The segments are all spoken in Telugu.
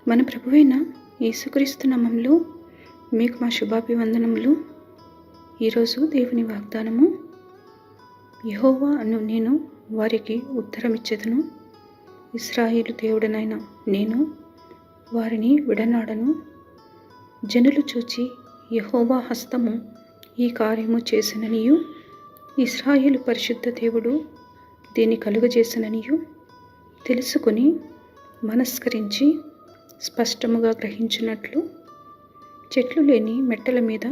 మన ప్రభువైన యేసుక్రీస్తు నామములో మీకు మా శుభాభివందనములు. ఈరోజు దేవుని వాగ్దానము, యెహోవా అను నేను వారికి ఉత్తరమిచ్చెదను. ఇశ్రాయేలు దేవుడనైన నేను వారిని విడనాడను. జనులు చూచి యెహోవా హస్తము ఈ కార్యము చేసిననియు, ఇశ్రాయేలు పరిశుద్ధ దేవుడు దీన్ని కలుగజేసిననియు తెలుసుకొని మనస్కరించి స్పష్టముగా గ్రహించినట్లు, చెట్లు లేని మెట్టల మీద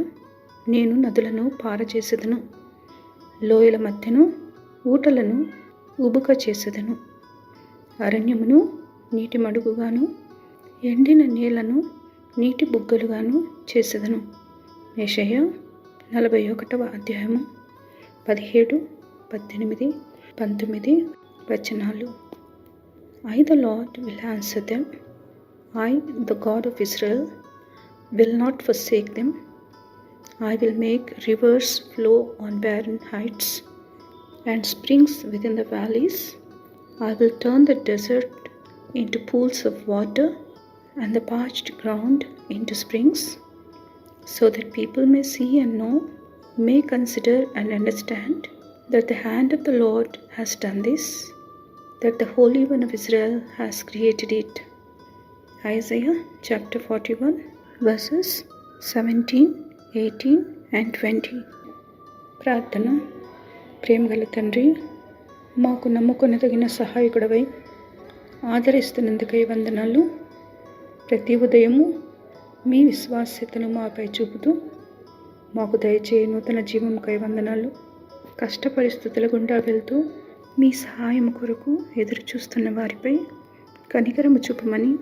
నేను నదులను పారజేసెదను, లోయల మధ్యను ఊటలను ఉబుక చేసెదను. అరణ్యమును నీటి మడుగుగాను, ఎండిన నేలను నీటి బుగ్గలుగాను చేసెదను. యెషయా 41వ అధ్యాయము 17, 18, 19 వచనాలు. I the Lord will answer them. I, the God of Israel, will not forsake them. I will make rivers flow on barren heights and springs within the valleys. I will turn the desert into pools of water and the parched ground into springs, so that people may see and know, may consider and understand that the hand of the Lord has done this, that the Holy One of Israel has created it. Isaiah chapter 41 verses 17, 18 and 20. ప్రార్థన. ప్రేమగల తండ్రి, మాకు నమ్ముకొనదగిన సహాయకుడవై ఆదరిస్తున్నందుకై వందనాలు. ప్రతి ఉదయము మీ విశ్వాస్యతను మాపై చూపుతూ మాకు దయచే నూతన జీవముకై వందనాలు. కష్ట పరిస్థితుల గుండా వెళ్తూ మీ సహాయం కొరకు ఎదురు చూస్తున్న వారిపై కనికరము చూపమని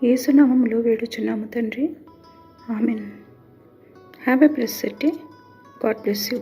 యేసునామములో వేడుచున్నాము తండ్రి. Amen. Have a blessed day. God bless you.